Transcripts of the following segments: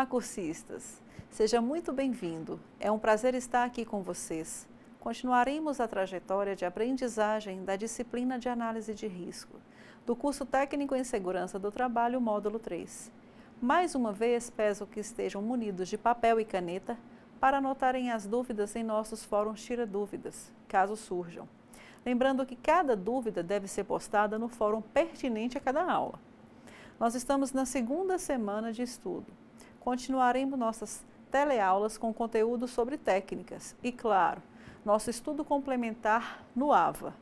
Olá, cursistas! Seja muito bem-vindo. É um prazer estar aqui com vocês. Continuaremos a trajetória de aprendizagem da disciplina de análise de risco, do curso técnico em segurança do trabalho, módulo 3. Mais uma vez, peço que estejam munidos de papel e caneta para anotarem as dúvidas em nossos fóruns Tira Dúvidas, caso surjam. Lembrando que cada dúvida deve ser postada no fórum pertinente a cada aula. Nós estamos na segunda semana de estudo. Continuaremos nossas teleaulas com conteúdo sobre técnicas e, claro, nosso estudo complementar no AVA.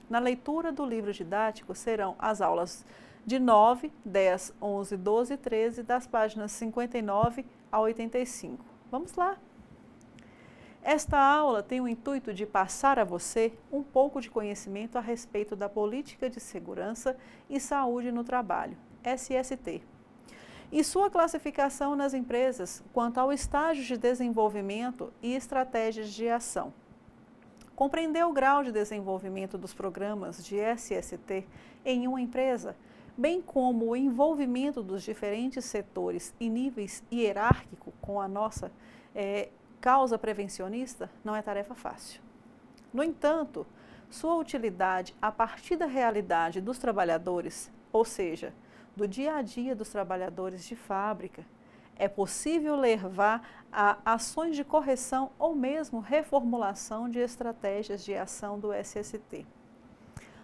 Na leitura do livro didático serão as aulas de 9, 10, 11, 12 e 13 das páginas 59 a 85. Vamos lá! Esta aula tem o intuito de passar a você um pouco de conhecimento a respeito da Política de Segurança e Saúde no Trabalho, SST, e sua classificação nas empresas quanto ao estágio de desenvolvimento e estratégias de ação. Compreender o grau de desenvolvimento dos programas de SST em uma empresa, bem como o envolvimento dos diferentes setores e níveis hierárquicos com a nossa causa prevencionista, não é tarefa fácil. No entanto, sua utilidade a partir da realidade dos trabalhadores, ou seja, do dia a dia dos trabalhadores de fábrica, é possível levar a ações de correção ou mesmo reformulação de estratégias de ação do SST.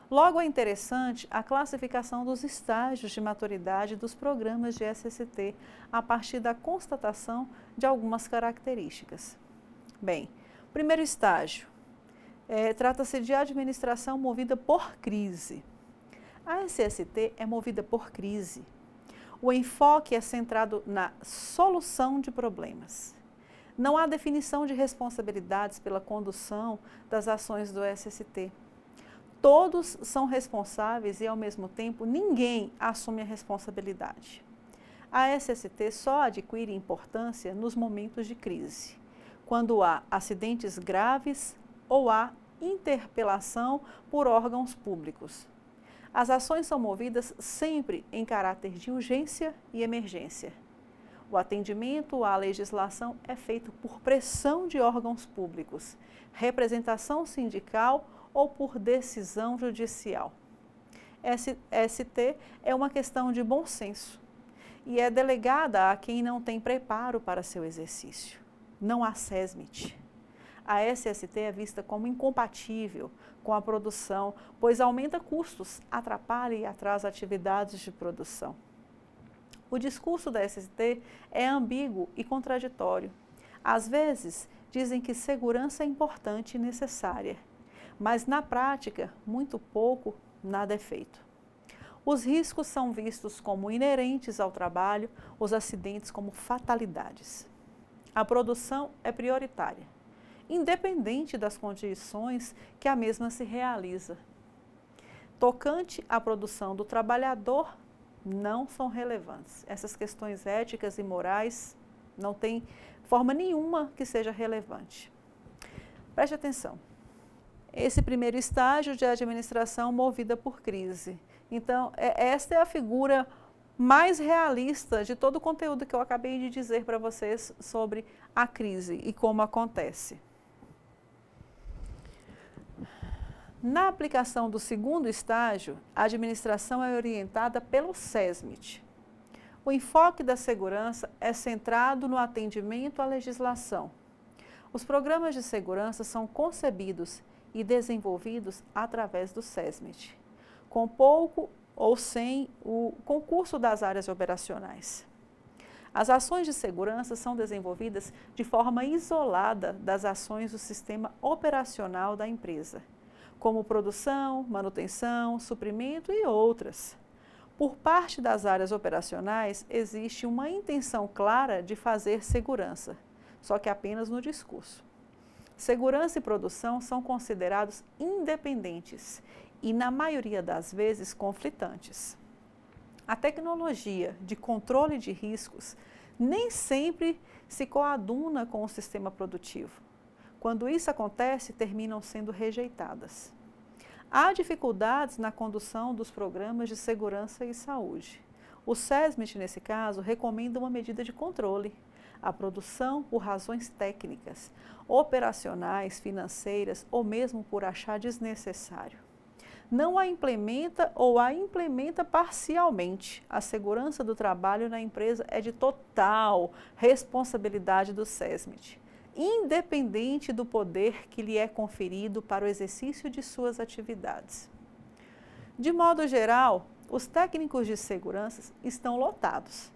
Logo, é interessante a classificação dos estágios de maturidade dos programas de SST a partir da constatação de algumas características. Bem, primeiro estágio, trata-se de administração movida por crise. A SST é movida por crise. O enfoque é centrado na solução de problemas. Não há definição de responsabilidades pela condução das ações do SST. Todos são responsáveis e, ao mesmo tempo, ninguém assume a responsabilidade. A SST só adquire importância nos momentos de crise, quando há acidentes graves ou há interpelação por órgãos públicos. As ações são movidas sempre em caráter de urgência e emergência. O atendimento à legislação é feito por pressão de órgãos públicos, representação sindical ou por decisão judicial. ST é uma questão de bom senso e é delegada a quem não tem preparo para seu exercício. Não há SESMIT. A SST é vista como incompatível com a produção, pois aumenta custos, atrapalha e atrasa atividades de produção. O discurso da SST é ambíguo e contraditório. Às vezes, dizem que segurança é importante e necessária, mas na prática, muito pouco, nada é feito. Os riscos são vistos como inerentes ao trabalho, os acidentes como fatalidades. A produção é prioritária, independente das condições que a mesma se realiza. Tocante à produção do trabalhador, não são relevantes. Essas questões éticas e morais não têm forma nenhuma que seja relevante. Preste atenção. Esse primeiro estágio de administração movida por crise. Então, esta é a figura mais realista de todo o conteúdo que eu acabei de dizer para vocês sobre a crise e como acontece. Na aplicação do segundo estágio, a administração é orientada pelo SESMIT. O enfoque da segurança é centrado no atendimento à legislação. Os programas de segurança são concebidos e desenvolvidos através do SESMIT, com pouco ou sem o concurso das áreas operacionais. As ações de segurança são desenvolvidas de forma isolada das ações do sistema operacional da empresa, como produção, manutenção, suprimento e outras. Por parte das áreas operacionais, existe uma intenção clara de fazer segurança, só que apenas no discurso. Segurança e produção são considerados independentes e, na maioria das vezes, conflitantes. A tecnologia de controle de riscos nem sempre se coaduna com o sistema produtivo. Quando isso acontece, terminam sendo rejeitadas. Há dificuldades na condução dos programas de segurança e saúde. O SESMIT, nesse caso, recomenda uma medida de controle, a produção por razões técnicas, operacionais, financeiras ou mesmo por achar desnecessário. Não a implementa ou a implementa parcialmente. A segurança do trabalho na empresa é de total responsabilidade do SESMIT, independente do poder que lhe é conferido para o exercício de suas atividades. De modo geral, os técnicos de segurança estão lotados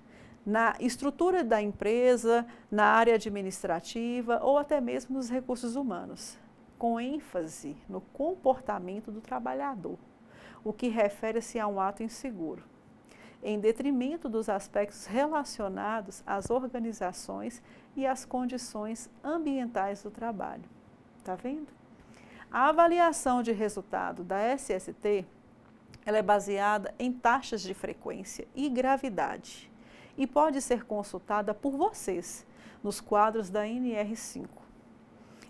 na estrutura da empresa, na área administrativa ou até mesmo nos recursos humanos, com ênfase no comportamento do trabalhador, o que refere-se a um ato inseguro, em detrimento dos aspectos relacionados às organizações e às condições ambientais do trabalho. Está vendo? A avaliação de resultado da SST, ela é baseada em taxas de frequência e gravidade e pode ser consultada por vocês nos quadros da NR5.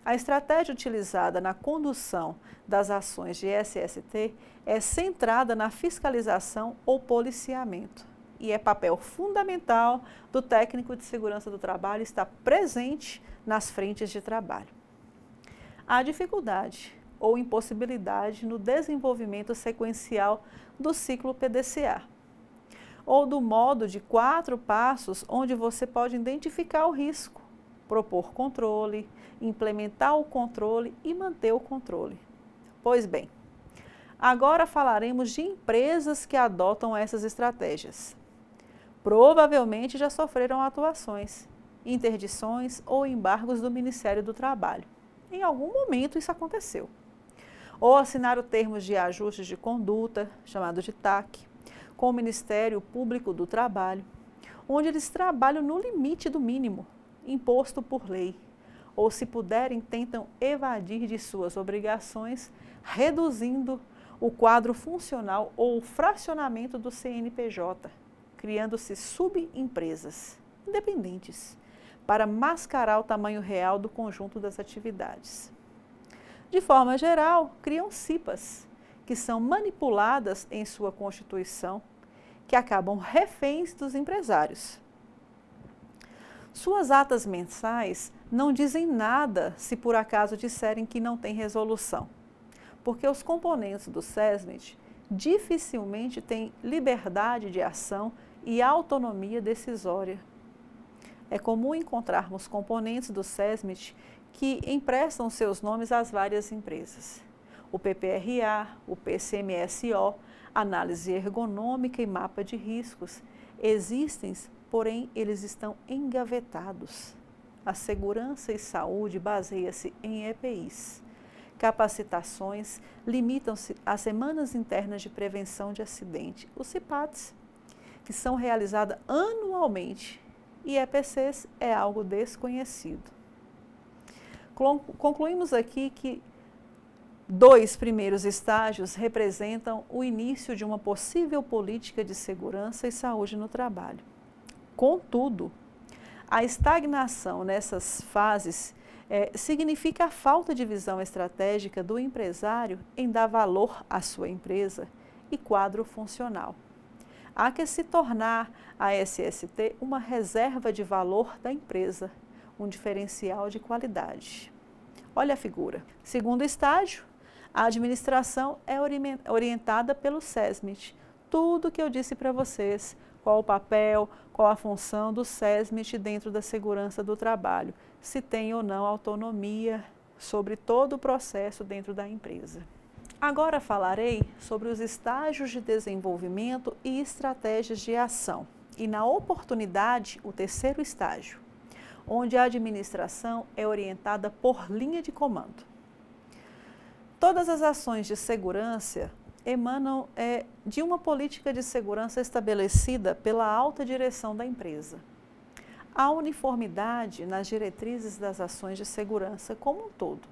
A estratégia utilizada na condução das ações de SST é centrada na fiscalização ou policiamento e é papel fundamental do técnico de segurança do trabalho estar presente nas frentes de trabalho. Há dificuldade ou impossibilidade no desenvolvimento sequencial do ciclo PDCA, ou do modo de 4 passos onde você pode identificar o risco, propor controle, implementar o controle e manter o controle. Pois bem, agora falaremos de empresas que adotam essas estratégias. Provavelmente já sofreram atuações, interdições ou embargos do Ministério do Trabalho. Em algum momento isso aconteceu. Ou assinaram termos de ajustes de conduta, chamado de TAC, com o Ministério Público do Trabalho, onde eles trabalham no limite do mínimo imposto por lei, ou se puderem, tentam evadir de suas obrigações, reduzindo o quadro funcional ou o fracionamento do CNPJ, criando-se subempresas independentes, para mascarar o tamanho real do conjunto das atividades. De forma geral, criam CIPAs, que são manipuladas em sua constituição, que acabam reféns dos empresários. Suas atas mensais não dizem nada se por acaso disserem que não tem resolução, porque os componentes do SESMIT dificilmente têm liberdade de ação e autonomia decisória. É comum encontrarmos componentes do SESMIT que emprestam seus nomes às várias empresas. O PPRA, o PCMSO, análise ergonômica e mapa de riscos existem, porém eles estão engavetados. A segurança e saúde baseia-se em EPIs. Capacitações limitam-se às semanas internas de prevenção de acidente, os CIPATs, que são realizadas anualmente, e EPCs é algo desconhecido. Concluímos aqui que 2 primeiros estágios representam o início de uma possível política de segurança e saúde no trabalho. Contudo, a estagnação nessas fases significa a falta de visão estratégica do empresário em dar valor à sua empresa e quadro funcional. Há que se tornar a SST uma reserva de valor da empresa, um diferencial de qualidade. Olha a figura. Segundo estágio, a administração é orientada pelo SESMIT. Tudo que eu disse para vocês, qual o papel, qual a função do SESMIT dentro da segurança do trabalho, se tem ou não autonomia sobre todo o processo dentro da empresa. Agora falarei sobre os estágios de desenvolvimento e estratégias de ação. E na oportunidade, o 3º estágio, onde a administração é orientada por linha de comando. Todas as ações de segurança emanam de uma política de segurança estabelecida pela alta direção da empresa. Há uniformidade nas diretrizes das ações de segurança como um todo.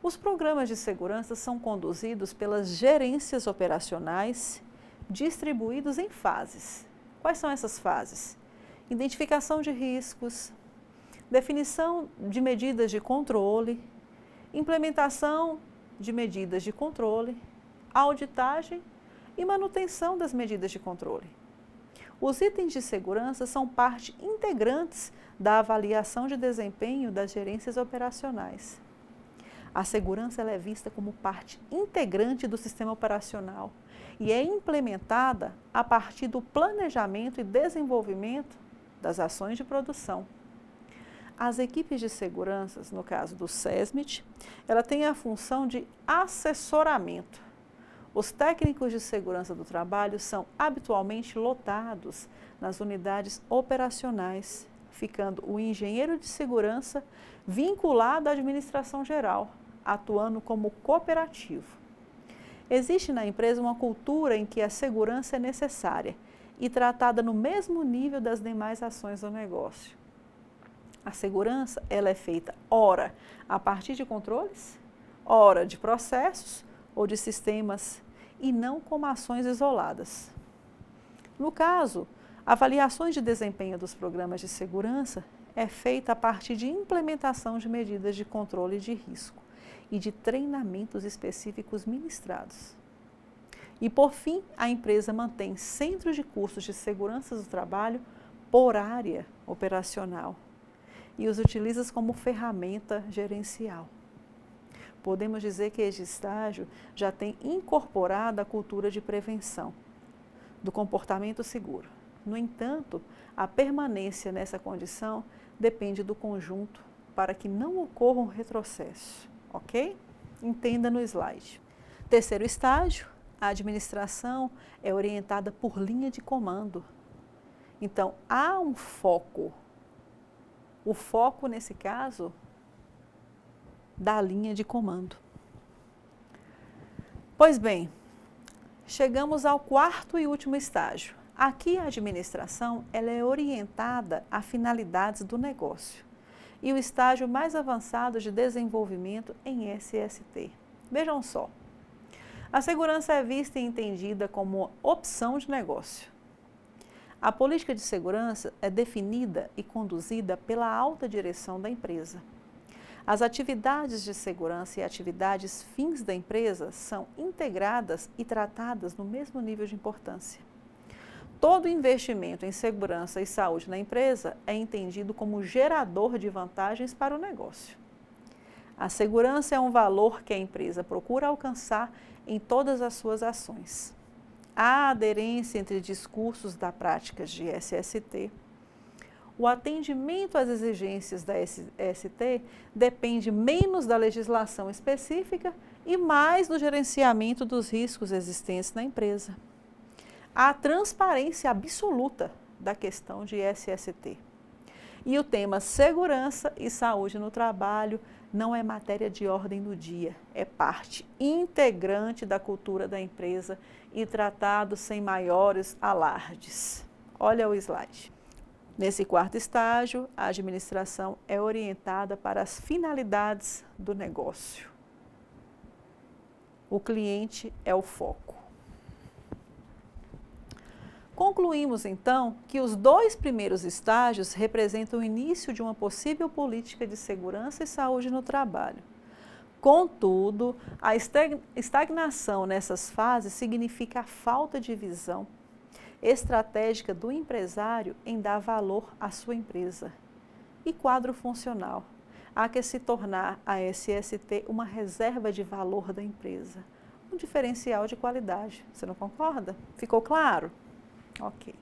Os programas de segurança são conduzidos pelas gerências operacionais, distribuídos em fases. Quais são essas fases? Identificação de riscos, definição de medidas de controle, implementação de medidas de controle, auditagem e manutenção das medidas de controle. Os itens de segurança são parte integrantes da avaliação de desempenho das gerências operacionais. A segurança ela é vista como parte integrante do sistema operacional e é implementada a partir do planejamento e desenvolvimento das ações de produção. As equipes de segurança, no caso do SESMIT, ela tem a função de assessoramento. Os técnicos de segurança do trabalho são habitualmente lotados nas unidades operacionais, ficando o engenheiro de segurança vinculado à administração geral, atuando como cooperativo. Existe na empresa uma cultura em que a segurança é necessária e tratada no mesmo nível das demais ações do negócio. A segurança ela é feita, ora, a partir de controles, ora, de processos ou de sistemas, e não como ações isoladas. No caso, avaliações de desempenho dos programas de segurança é feita a partir de implementação de medidas de controle de risco e de treinamentos específicos ministrados. E, por fim, a empresa mantém centros de cursos de segurança do trabalho por área operacional e os utiliza como ferramenta gerencial. Podemos dizer que este estágio já tem incorporado a cultura de prevenção do comportamento seguro. No entanto, a permanência nessa condição depende do conjunto para que não ocorra um retrocesso, ok? Entenda no slide. Terceiro estágio, a administração é orientada por linha de comando. Então, há um foco. O foco, nesse caso, da linha de comando. Pois bem, chegamos ao quarto e último estágio. Aqui a administração ela é orientada a finalidades do negócio e o estágio mais avançado de desenvolvimento em SST. Vejam só, a segurança é vista e entendida como opção de negócio. A política de segurança é definida e conduzida pela alta direção da empresa. As atividades de segurança e atividades fins da empresa são integradas e tratadas no mesmo nível de importância. Todo investimento em segurança e saúde na empresa é entendido como gerador de vantagens para o negócio. A segurança é um valor que a empresa procura alcançar em todas as suas ações. Há aderência entre discursos da prática de SST. O atendimento às exigências da SST depende menos da legislação específica e mais do gerenciamento dos riscos existentes na empresa. Há transparência absoluta da questão de SST. E o tema segurança e saúde no trabalho não é matéria de ordem do dia, é parte integrante da cultura da empresa e tratado sem maiores alardes. Olha o slide. Nesse quarto estágio, a administração é orientada para as finalidades do negócio. O cliente é o foco. Concluímos, então, que os dois primeiros estágios representam o início de uma possível política de segurança e saúde no trabalho. Contudo, a estagnação nessas fases significa a falta de visão estratégica do empresário em dar valor à sua empresa. E quadro funcional. Há que se tornar a SST uma reserva de valor da empresa, um diferencial de qualidade. Você não concorda? Ficou claro? Ok.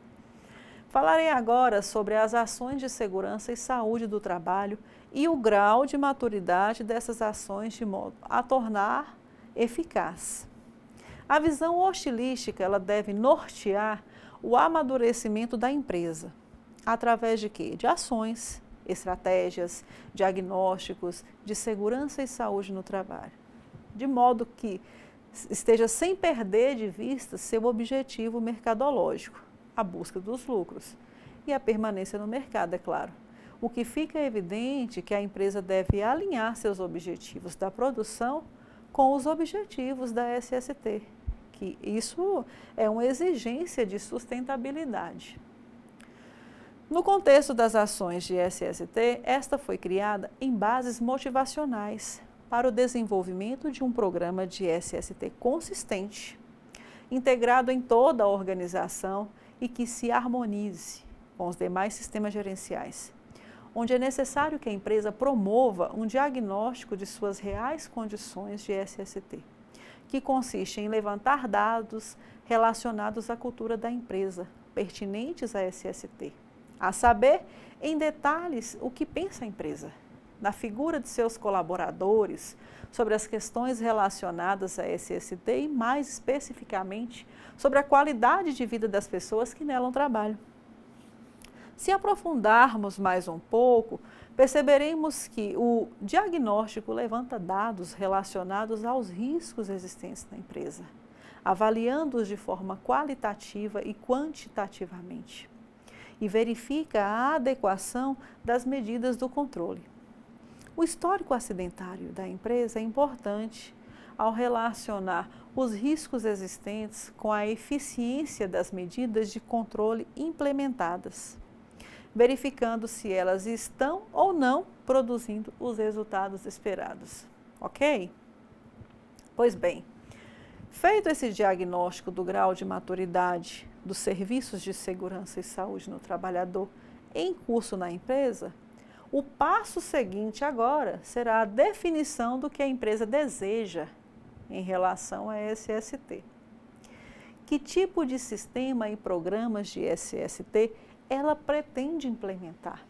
Falarei agora sobre as ações de segurança e saúde do trabalho e o grau de maturidade dessas ações de modo a tornar eficaz. A visão hostilística ela deve nortear o amadurecimento da empresa. Através de quê? De ações, estratégias, diagnósticos de segurança e saúde no trabalho. De modo que esteja sem perder de vista seu objetivo mercadológico, a busca dos lucros e a permanência no mercado, é claro. O que fica evidente é que a empresa deve alinhar seus objetivos da produção com os objetivos da SST, que isso é uma exigência de sustentabilidade. No contexto das ações de SST, esta foi criada em bases motivacionais para o desenvolvimento de um programa de SST consistente, integrado em toda a organização e que se harmonize com os demais sistemas gerenciais, onde é necessário que a empresa promova um diagnóstico de suas reais condições de SST, que consiste em levantar dados relacionados à cultura da empresa, pertinentes à SST, a saber, em detalhes, o que pensa a empresa, na figura de seus colaboradores, sobre as questões relacionadas à SST e, mais especificamente, sobre a qualidade de vida das pessoas que nela trabalham. Se aprofundarmos mais um pouco, perceberemos que o diagnóstico levanta dados relacionados aos riscos existentes na empresa, avaliando-os de forma qualitativa e quantitativamente, e verifica a adequação das medidas do controle. O histórico acidentário da empresa é importante ao relacionar os riscos existentes com a eficiência das medidas de controle implementadas, verificando se elas estão ou não produzindo os resultados esperados. Ok? Pois bem, feito esse diagnóstico do grau de maturidade dos serviços de segurança e saúde no trabalhador em curso na empresa, o passo seguinte agora será a definição do que a empresa deseja em relação a SST. Que tipo de sistema e programas de SST ela pretende implementar?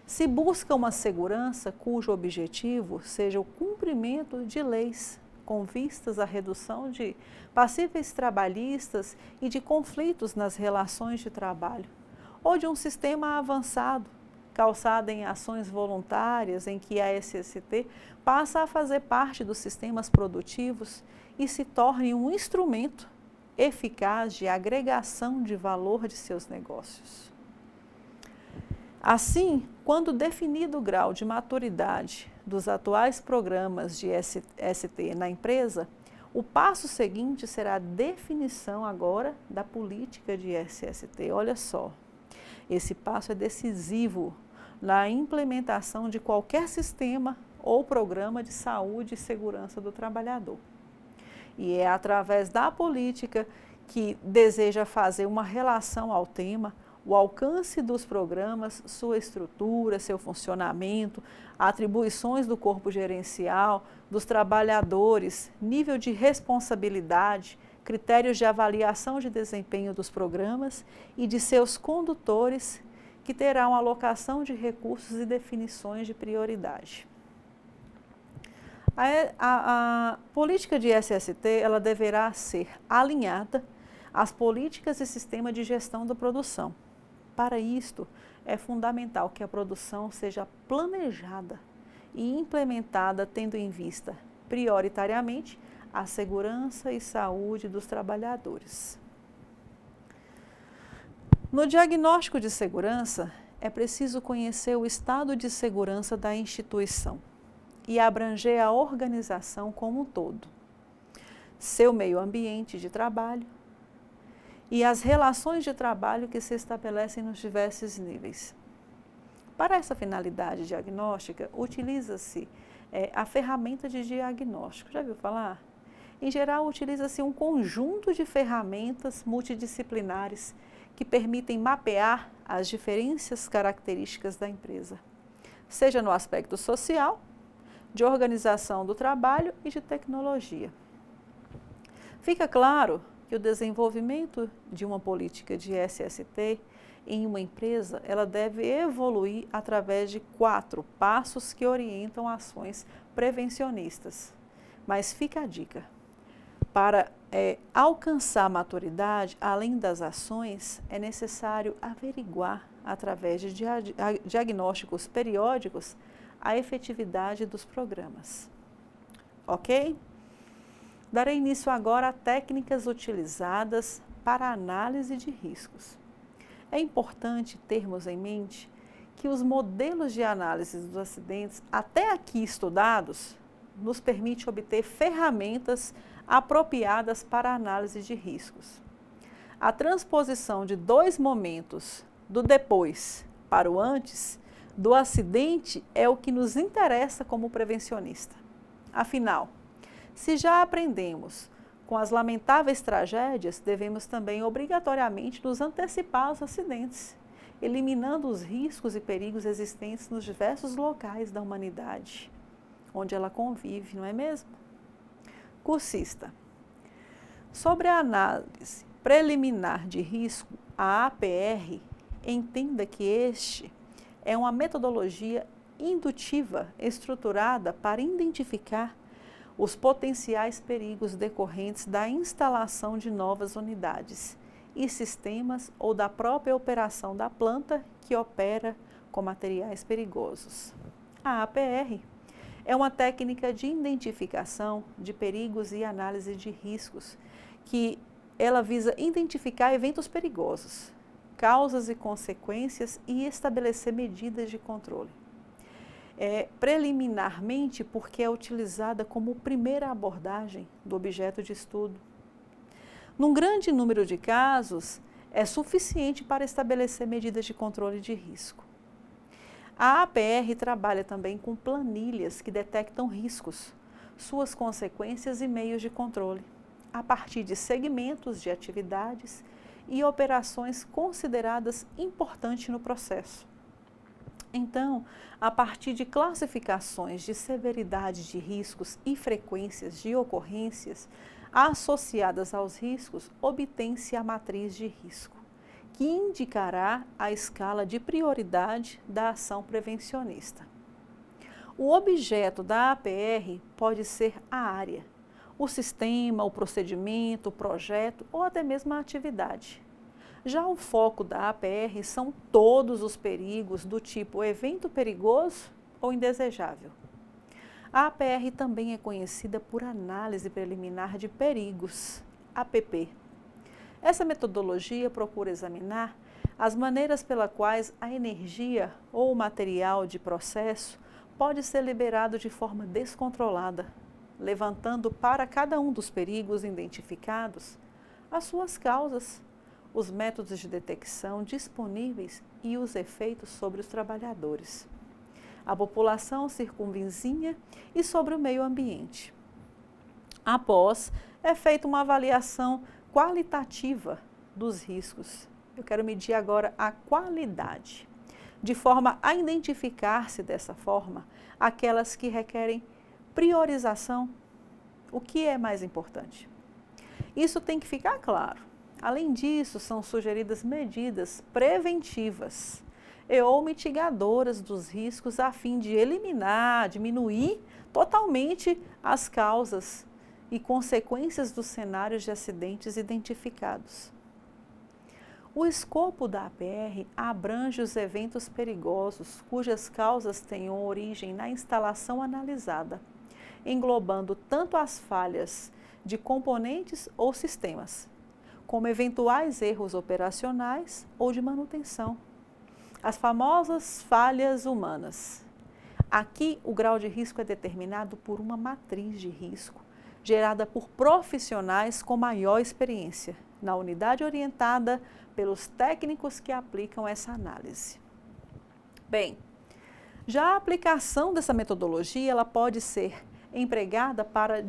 Se busca uma segurança cujo objetivo seja o cumprimento de leis com vistas à redução de passíveis trabalhistas e de conflitos nas relações de trabalho, ou de um sistema avançado, calçado em ações voluntárias em que a SST passa a fazer parte dos sistemas produtivos e se torne um instrumento eficaz de agregação de valor de seus negócios. Assim, quando definido o grau de maturidade dos atuais programas de ST na empresa, o passo seguinte será a definição agora da política de SST. Olha só, esse passo é decisivo na implementação de qualquer sistema ou programa de saúde e segurança do trabalhador. E é através da política que deseja fazer uma relação ao tema, o alcance dos programas, sua estrutura, seu funcionamento, atribuições do corpo gerencial, dos trabalhadores, nível de responsabilidade, critérios de avaliação de desempenho dos programas e de seus condutores, que terão alocação de recursos e definições de prioridade. A política de SST ela deverá ser alinhada às políticas e sistema de gestão da produção. Para isto, é fundamental que a produção seja planejada e implementada tendo em vista, prioritariamente, a segurança e saúde dos trabalhadores. No diagnóstico de segurança, é preciso conhecer o estado de segurança da instituição e abranger a organização como um todo, seu meio ambiente de trabalho e as relações de trabalho que se estabelecem nos diversos níveis. Para essa finalidade diagnóstica, utiliza-se a ferramenta de diagnóstico. Já viu falar? Em geral, utiliza-se um conjunto de ferramentas multidisciplinares que permitem mapear as diferentes características da empresa, seja no aspecto social, de organização do trabalho e de tecnologia. Fica claro que o desenvolvimento de uma política de SST em uma empresa, ela deve evoluir através de 4 passos que orientam ações prevencionistas. Mas fica a dica, para alcançar maturidade, além das ações, é necessário averiguar, através de diagnósticos periódicos, a efetividade dos programas. Ok? Darei início agora a técnicas utilizadas para análise de riscos. É importante termos em mente que os modelos de análise dos acidentes, até aqui estudados, nos permite obter ferramentas apropriadas para a análise de riscos. A transposição de 2 momentos, do depois para o antes, do acidente é o que nos interessa como prevencionista. Afinal, se já aprendemos com as lamentáveis tragédias, devemos também obrigatoriamente nos antecipar aos acidentes, eliminando os riscos e perigos existentes nos diversos locais da humanidade, onde ela convive, não é mesmo? Cursista. Sobre a análise preliminar de risco, a APR, entenda que este é uma metodologia indutiva estruturada para identificar os potenciais perigos decorrentes da instalação de novas unidades e sistemas ou da própria operação da planta que opera com materiais perigosos. A APR é uma técnica de identificação de perigos e análise de riscos que ela visa identificar eventos perigosos, causas e consequências e estabelecer medidas de controle. Preliminarmente, porque é utilizada como primeira abordagem do objeto de estudo. Num grande número de casos, é suficiente para estabelecer medidas de controle de risco. A APR trabalha também com planilhas que detectam riscos, suas consequências e meios de controle, a partir de segmentos de atividades e operações consideradas importantes no processo. Então, a partir de classificações de severidade de riscos e frequências de ocorrências associadas aos riscos, obtém-se a matriz de risco, que indicará a escala de prioridade da ação prevencionista. O objeto da APR pode ser a área, o sistema, o procedimento, o projeto ou até mesmo a atividade. Já o foco da APR são todos os perigos do tipo evento perigoso ou indesejável. A APR também é conhecida por análise preliminar de perigos, APP. Essa metodologia procura examinar as maneiras pelas quais a energia ou o material de processo pode ser liberado de forma descontrolada, levantando para cada um dos perigos identificados as suas causas, os métodos de detecção disponíveis e os efeitos sobre os trabalhadores, a população circunvizinha e sobre o meio ambiente. Após, é feita uma avaliação qualitativa dos riscos. Eu quero medir agora a qualidade, de forma a identificar-se dessa forma aquelas que requerem priorização. O que é mais importante? Isso tem que ficar claro. Além disso, são sugeridas medidas preventivas ou mitigadoras dos riscos a fim de eliminar, diminuir totalmente as causas e consequências dos cenários de acidentes identificados. O escopo da APR abrange os eventos perigosos cujas causas tenham origem na instalação analisada, englobando tanto as falhas de componentes ou sistemas, como eventuais erros operacionais ou de manutenção, as famosas falhas humanas. Aqui, o grau de risco é determinado por uma matriz de risco, gerada por profissionais com maior experiência, na unidade orientada pelos técnicos que aplicam essa análise. Bem, já a aplicação dessa metodologia ela pode ser empregada para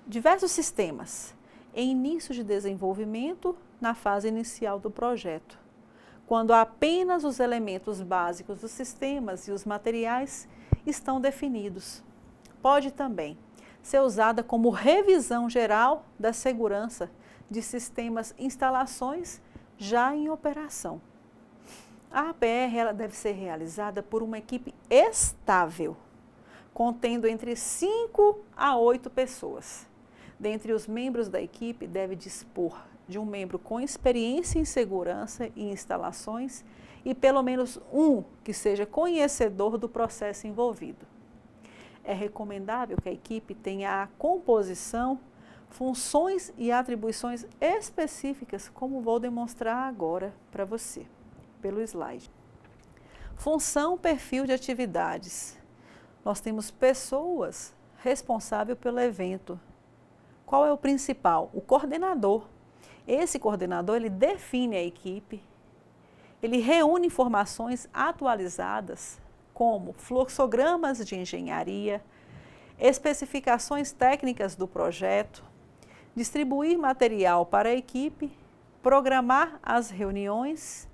diversos sistemas, em início de desenvolvimento, na fase inicial do projeto, quando apenas os elementos básicos dos sistemas e os materiais estão definidos. Pode também ser usada como revisão geral da segurança de sistemas e instalações já em operação. A APR ela deve ser realizada por uma equipe estável, contendo entre 5 a 8 pessoas. Dentre os membros da equipe, deve dispor de um membro com experiência em segurança e instalações e pelo menos um que seja conhecedor do processo envolvido. É recomendável que a equipe tenha a composição, funções e atribuições específicas, como vou demonstrar agora para você, pelo slide. Função, perfil de atividades. Nós temos pessoas responsáveis pelo evento. Qual é o principal? O coordenador. Esse coordenador, ele define a equipe, ele reúne informações atualizadas, como fluxogramas de engenharia, especificações técnicas do projeto, distribuir material para a equipe, programar as reuniões,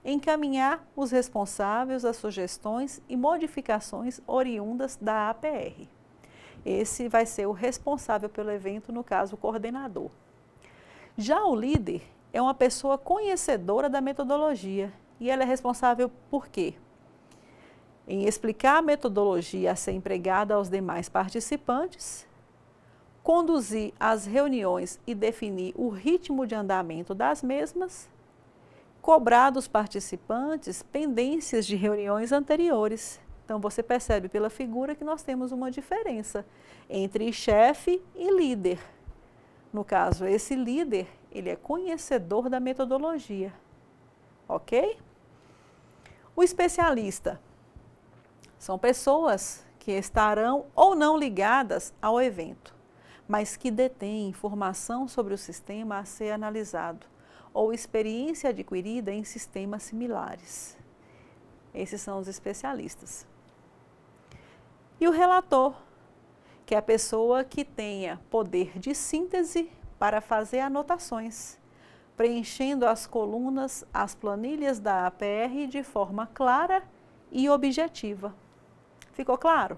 encaminhar os responsáveis às sugestões e modificações oriundas da APR. Esse vai ser o responsável pelo evento, no caso, o coordenador. Já o líder é uma pessoa conhecedora da metodologia e ela é responsável por quê? Em explicar a metodologia a ser empregada aos demais participantes, conduzir as reuniões e definir o ritmo de andamento das mesmas, cobrar dos participantes pendências de reuniões anteriores. Então, você percebe pela figura que nós temos uma diferença entre chefe e líder. No caso, esse líder, ele é conhecedor da metodologia, ok? O especialista são pessoas que estarão ou não ligadas ao evento, mas que detêm informação sobre o sistema a ser analisado ou experiência adquirida em sistemas similares. Esses são os especialistas. E o relator, que é a pessoa que tenha poder de síntese para fazer anotações, preenchendo as colunas, as planilhas da APR de forma clara e objetiva. Ficou claro?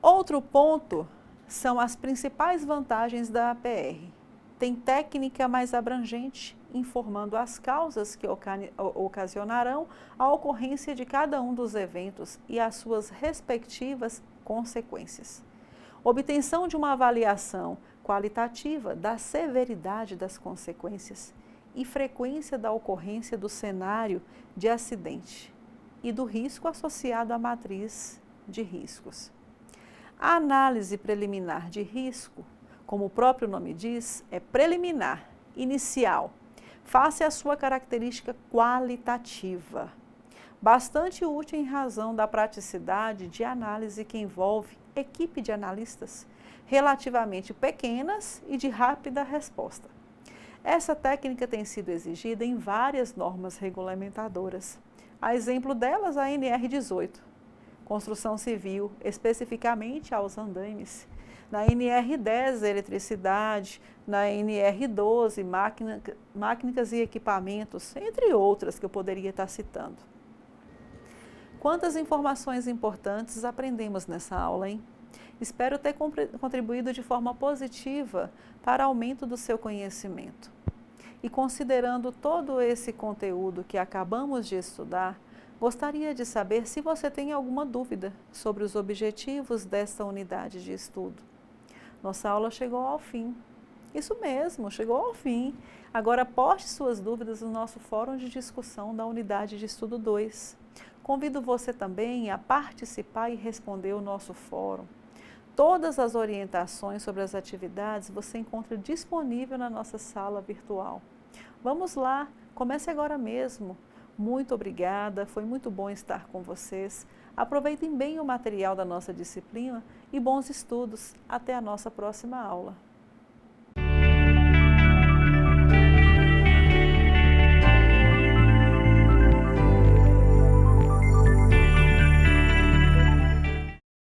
Outro ponto são as principais vantagens da APR. Tem técnica mais abrangente, informando as causas que ocasionarão a ocorrência de cada um dos eventos e as suas respectivas consequências. Obtenção de uma avaliação qualitativa da severidade das consequências e frequência da ocorrência do cenário de acidente e do risco associado à matriz de riscos. A análise preliminar de risco, como o próprio nome diz, é preliminar, inicial, face à sua característica qualitativa. Bastante útil em razão da praticidade de análise que envolve equipe de analistas relativamente pequenas e de rápida resposta. Essa técnica tem sido exigida em várias normas regulamentadoras. A exemplo delas, a NR18, Construção Civil, especificamente aos andaimes, na NR10, Eletricidade, na NR12, Máquinas e Equipamentos, entre outras que eu poderia estar citando. Quantas informações importantes aprendemos nessa aula, hein? Espero ter contribuído de forma positiva para aumento do seu conhecimento. E considerando todo esse conteúdo que acabamos de estudar, gostaria de saber se você tem alguma dúvida sobre os objetivos desta unidade de estudo. Nossa aula chegou ao fim. Isso mesmo, chegou ao fim. Agora poste suas dúvidas no nosso fórum de discussão da unidade de estudo 2. Convido você também a participar e responder o nosso fórum. Todas as orientações sobre as atividades você encontra disponível na nossa sala virtual. Vamos lá, comece agora mesmo. Muito obrigada, foi muito bom estar com vocês. Aproveitem bem o material da nossa disciplina e bons estudos. Até a nossa próxima aula.